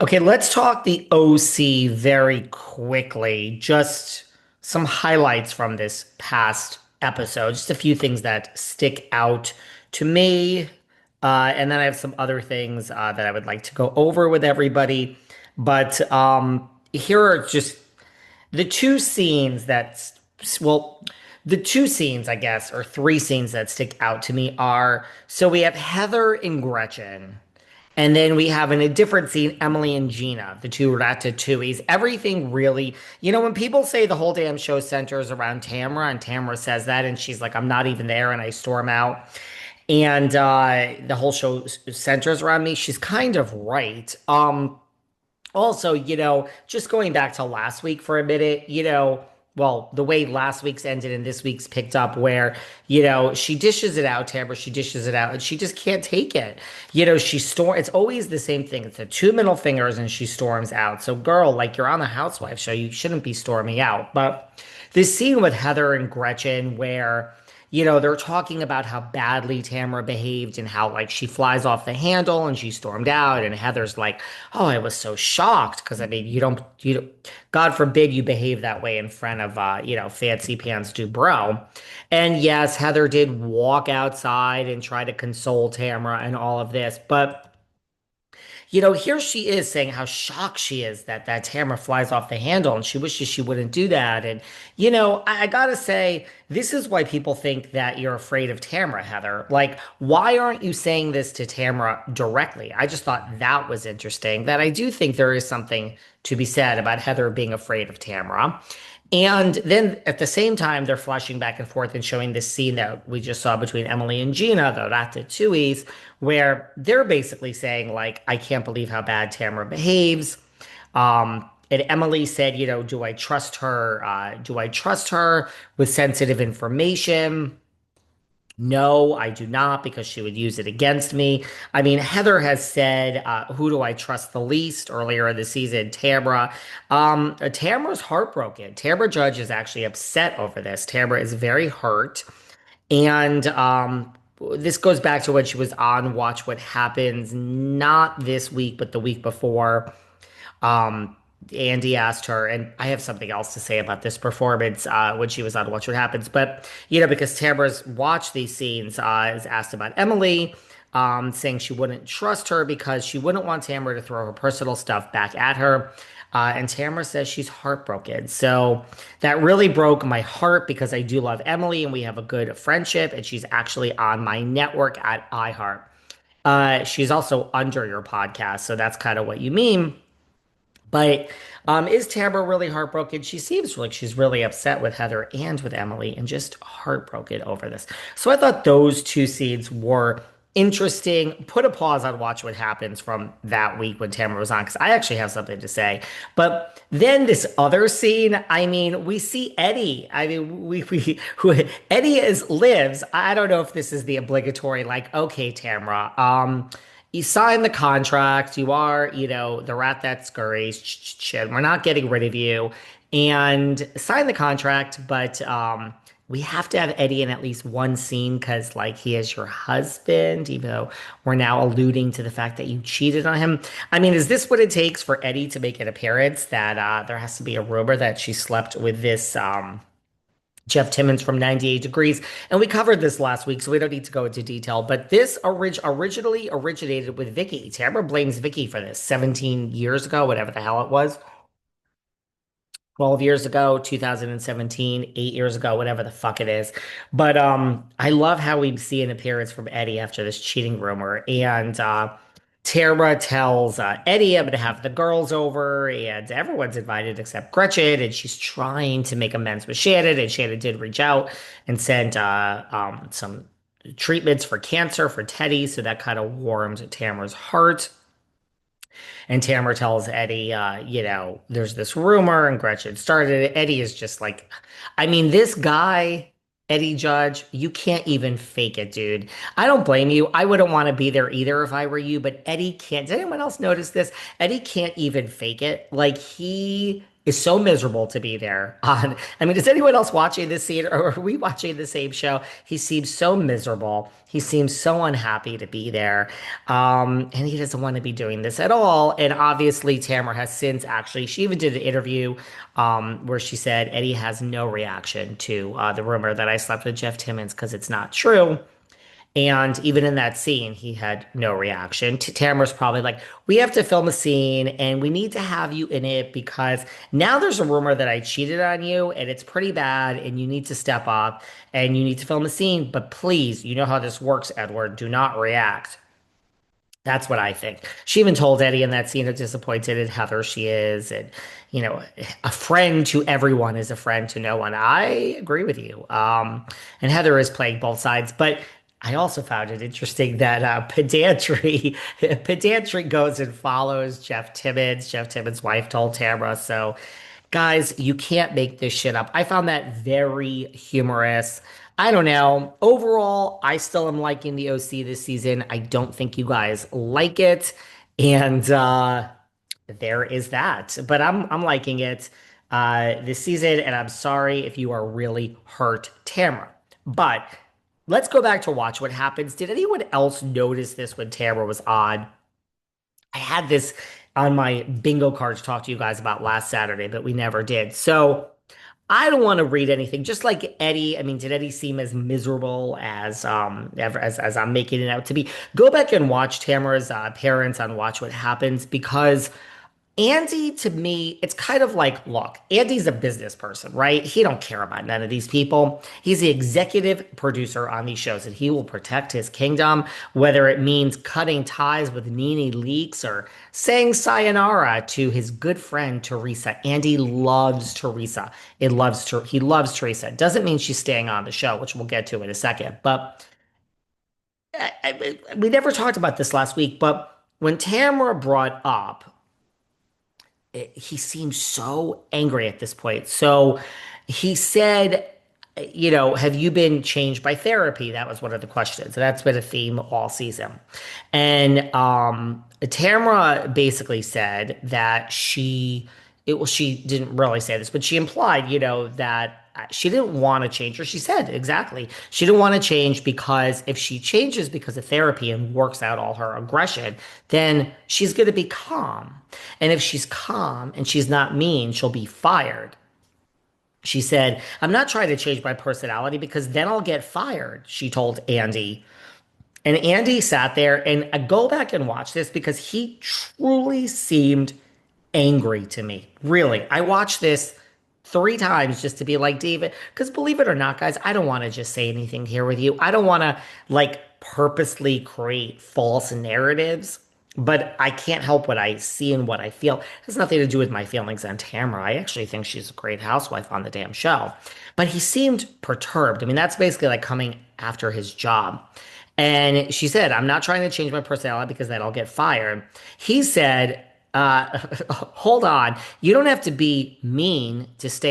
Okay, let's talk the OC very quickly. Just some highlights from this past episode, just a few things that stick out to me. And then I have some other things that I would like to go over with everybody. But here are just the two scenes that, well, the two scenes, I guess, or three scenes that stick out to me are so we have Heather and Gretchen. And then we have in a different scene, Emily and Gina, the two ratatouilles. Everything really, when people say the whole damn show centers around Tamra, and Tamra says that, and she's like, I'm not even there, and I storm out. And the whole show centers around me. She's kind of right. Also, just going back to last week for a minute, well, the way last week's ended and this week's picked up, where, she dishes it out, Tamara, she dishes it out, and she just can't take it. It's always the same thing. It's the two middle fingers and she storms out. So, girl, like you're on the Housewives show, you shouldn't be storming out. But this scene with Heather and Gretchen, where they're talking about how badly Tamara behaved and how like she flies off the handle and she stormed out. And Heather's like, "Oh, I was so shocked because I mean, God forbid you behave that way in front of fancy pants do bro." And yes, Heather did walk outside and try to console Tamara and all of this, but here she is saying how shocked she is that Tamara flies off the handle and she wishes she wouldn't do that. And, I gotta say, this is why people think that you're afraid of Tamara, Heather. Like, why aren't you saying this to Tamara directly? I just thought that was interesting, that I do think there is something to be said about Heather being afraid of Tamara. And then at the same time, they're flashing back and forth and showing this scene that we just saw between Emily and Gina, the Ratatouilles, where they're basically saying, like, I can't believe how bad Tamara behaves. And Emily said, do I trust her? Do I trust her with sensitive information? No, I do not, because she would use it against me. I mean, Heather has said, who do I trust the least earlier in the season? Tamra. Tamra's heartbroken. Tamra Judge is actually upset over this. Tamra is very hurt. And this goes back to when she was on Watch What Happens, not this week, but the week before. Um, Andy asked her, and I have something else to say about this performance when she was on Watch What Happens. But, because Tamara's watched these scenes, is asked about Emily, saying she wouldn't trust her because she wouldn't want Tamara to throw her personal stuff back at her. And Tamara says she's heartbroken. So that really broke my heart because I do love Emily and we have a good friendship, and she's actually on my network at iHeart. She's also under your podcast, so that's kind of what you mean. But is Tamara really heartbroken? She seems like she's really upset with Heather and with Emily and just heartbroken over this. So I thought those two scenes were interesting. Put a pause on Watch What Happens from that week when Tamara was on, because I actually have something to say. But then this other scene, I mean, we see Eddie. I mean, who Eddie lives. I don't know if this is the obligatory, like, okay, Tamara, you sign the contract. You are, the rat that scurries. We're not getting rid of you. And sign the contract, but we have to have Eddie in at least one scene because, like, he is your husband, even though we're now alluding to the fact that you cheated on him. I mean, is this what it takes for Eddie to make an appearance? That there has to be a rumor that she slept with this Jeff Timmons from 98 Degrees. And we covered this last week, so we don't need to go into detail. But this originally originated with Vicky. Tamara blames Vicky for this 17 years ago, whatever the hell it was. 12 years ago, 2017, 8 years ago, whatever the fuck it is. But I love how we see an appearance from Eddie after this cheating rumor. And Tara tells Eddie, I'm going to have the girls over, and everyone's invited except Gretchen. And she's trying to make amends with Shannon. And Shannon did reach out and sent some treatments for cancer for Teddy. So that kind of warmed Tamara's heart. And Tamara tells Eddie, there's this rumor, and Gretchen started it. Eddie is just like, I mean, this guy, Eddie Judge, you can't even fake it, dude. I don't blame you. I wouldn't want to be there either if I were you, but Eddie can't. Did anyone else notice this? Eddie can't even fake it. Like, he is so miserable to be there. I mean, is anyone else watching this scene or are we watching the same show? He seems so miserable. He seems so unhappy to be there. And he doesn't want to be doing this at all. And obviously, Tamara has since actually, she even did an interview where she said Eddie has no reaction to the rumor that I slept with Jeff Timmons because it's not true. And even in that scene, he had no reaction. Tamara's probably like, we have to film a scene and we need to have you in it because now there's a rumor that I cheated on you and it's pretty bad and you need to step up and you need to film a scene. But please, you know how this works, Edward. Do not react. That's what I think. She even told Eddie in that scene how disappointed in Heather she is. And, you know, a friend to everyone is a friend to no one. I agree with you. And Heather is playing both sides. But I also found it interesting that pedantry goes and follows Jeff Timmons. Jeff Timmons' wife told Tamra. So, guys, you can't make this shit up. I found that very humorous. I don't know. Overall, I still am liking the OC this season. I don't think you guys like it. And there is that. But I'm liking it this season, and I'm sorry if you are really hurt, Tamra. But let's go back to watch what happens. Did anyone else notice this when Tamra was on? I had this on my bingo card to talk to you guys about last Saturday, but we never did. So I don't want to read anything. Just like Eddie, I mean, did Eddie seem as miserable as as I'm making it out to be? Go back and watch Tamara's parents on Watch What Happens because Andy, to me, it's kind of like, look, Andy's a business person, right? He don't care about none of these people. He's the executive producer on these shows, and he will protect his kingdom, whether it means cutting ties with Nene Leakes or saying sayonara to his good friend Teresa. Andy loves Teresa. He loves Teresa. Doesn't mean she's staying on the show, which we'll get to in a second. But we never talked about this last week. But when Tamara brought up he seems so angry at this point. So he said, you know, have you been changed by therapy? That was one of the questions. And that's been a theme all season. And Tamara basically said that she didn't really say this, but she implied, you know, that she didn't want to change, or she said exactly, she didn't want to change because if she changes because of therapy and works out all her aggression, then she's going to be calm. And if she's calm and she's not mean, she'll be fired. She said, I'm not trying to change my personality because then I'll get fired, she told Andy. And Andy sat there and I go back and watch this because he truly seemed angry to me. Really. I watched this 3 times just to be like David, because believe it or not, guys, I don't want to just say anything here with you. I don't want to like purposely create false narratives, but I can't help what I see and what I feel. It has nothing to do with my feelings on Tamara. I actually think she's a great housewife on the damn show. But he seemed perturbed. I mean, that's basically like coming after his job. And she said, I'm not trying to change my personality because then I'll get fired. He said, hold on. You don't have to be mean to stay